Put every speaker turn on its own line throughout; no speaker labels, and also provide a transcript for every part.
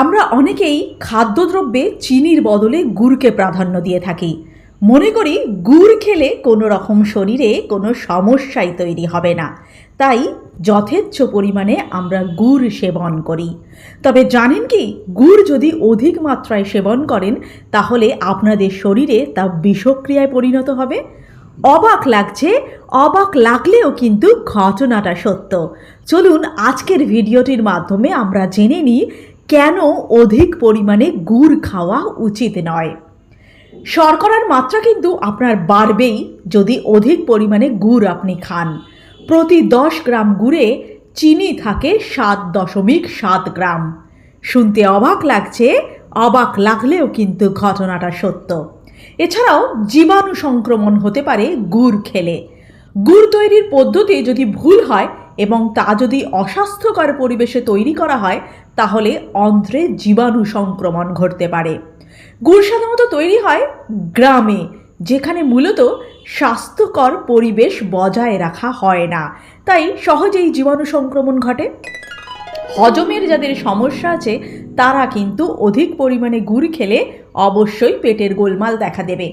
আমরা অনেকেই খাদ্যদ্রব্যে চিনির বদলে গুড়কে প্রাধান্য দিয়ে থাকি। মনে করি গুড় খেলে কোনো রকম শরীরে কোনো সমস্যাই তৈরি হবে না, তাই যথেচ্ছ পরিমাণে আমরা গুড় সেবন করি। তবে জানেন কি, গুড় যদি অধিক মাত্রায় সেবন করেন তাহলে আপনাদের শরীরে তা বিষক্রিয়ায় পরিণত হবে। অবাক লাগছে, অবাক লাগলেও কিন্তু ঘটনাটা সত্য। চলুন আজকের ভিডিওটির মাধ্যমে আমরা জেনে নিই কেন অধিক পরিমাণে গুড় খাওয়া উচিত নয়। শর্করার মাত্রা কিন্তু আপনার বাড়বেই যদি অধিক পরিমাণে গুড় আপনি খান। প্রতি 10 গ্রাম গুড়ে চিনি থাকে 7.7 গ্রাম। শুনতে অবাক লাগছে, অবাক লাগলেও কিন্তু ঘটনাটা সত্য। এছাড়াও জীবাণু সংক্রমণ হতে পারে গুড় খেলে। গুড় তৈরির পদ্ধতি যদি ভুল হয় এবং তা যদি অস্বাস্থ্যকর পরিবেশে তৈরি করা হয় তাহলে অন্ত্রে জীবাণু সংক্রমণ ঘটতে পারে। গুড় সাধারণত তৈরি হয় গ্রামে, যেখানে মূলত স্বাস্থ্যকর পরিবেশ বজায় রাখা হয় না, তাই সহজেই জীবাণু সংক্রমণ ঘটে। হজমের যাদের সমস্যা আছে তারা কিন্তু অধিক পরিমাণে গুড় খেলে অবশ্যই পেটের গোলমাল দেখা দেবে।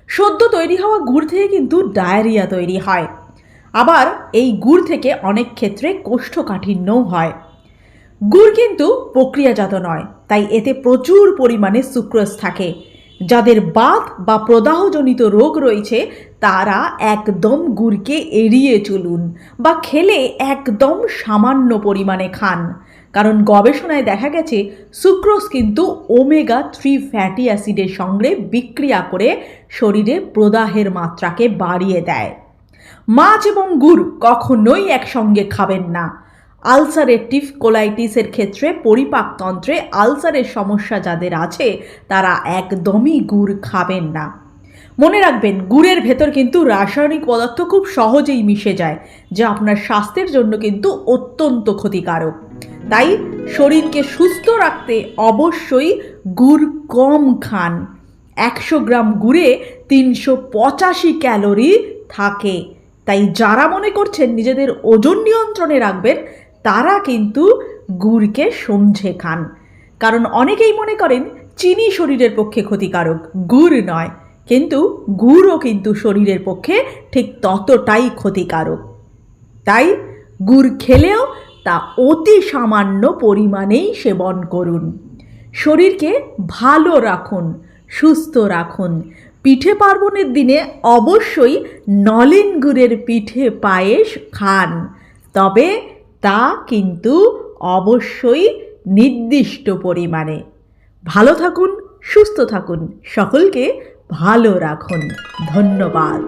সদ্য তৈরি হওয়া গুড় থেকে কিন্তু ডায়রিয়া তৈরি হয়। আবার এই গুড় থেকে অনেক ক্ষেত্রে কোষ্ঠকাঠিন্যও হয়। গুড় কিন্তু প্রক্রিয়াজাত নয়, তাই এতে প্রচুর পরিমাণে সুক্রোজ থাকে। যাদের বাত বা প্রদাহজনিত রোগ রয়েছে তারা একদম গুড়কে এড়িয়ে চলুন বা খেলে একদম সামান্য পরিমাণে খান, কারণ গবেষণায় দেখা গেছে সুক্রোজ কিন্তু ওমেগা-3 ফ্যাটি অ্যাসিডের সঙ্গে বিক্রিয়া করে শরীরে প্রদাহের মাত্রাকে বাড়িয়ে দেয়। মাছ এবং গুড় কখনোই একসঙ্গে খাবেন না। আলসারেটিভ কোলাইটিসের ক্ষেত্রে পরিপাকতন্ত্রে আলসারের সমস্যা যাদের আছে তারা একদমই গুড় খাবেন না। মনে রাখবেন, গুড়ের ভেতর কিন্তু রাসায়নিক পদার্থ খুব সহজেই মিশে যায়, যা আপনার স্বাস্থ্যের জন্য কিন্তু অত্যন্ত ক্ষতিকারক। তাই শরীরকে সুস্থ রাখতে অবশ্যই গুড় কম খান। 100 গ্রাম গুড়ে 385 ক্যালোরি থাকে। তাই যারা মনে করছেন নিজেদের ওজন নিয়ন্ত্রণে রাখবেন তারা কিন্তু গুড়কে সমঝে খান, কারণ অনেকেই মনে করেন চিনি শরীরের পক্ষে ক্ষতিকারক, গুড় নয়। কিন্তু গুড়ও কিন্তু শরীরের পক্ষে ঠিক ততটাই ক্ষতিকারক। তাই গুড় খেলেও তা অতি সামান্য পরিমাণেই সেবন করুন। শরীরকে ভালো রাখুন, সুস্থ রাখুন। পিঠে পার্বণের দিনে অবশ্যই নলেন গুড়ের পিঠে পায়েস খান, তবে তা কিন্তু অবশ্যই নির্দিষ্ট পরিমাণে। ভালো থাকুন, সুস্থ থাকুন, সকলকে ভালো রাখুন। ধন্যবাদ।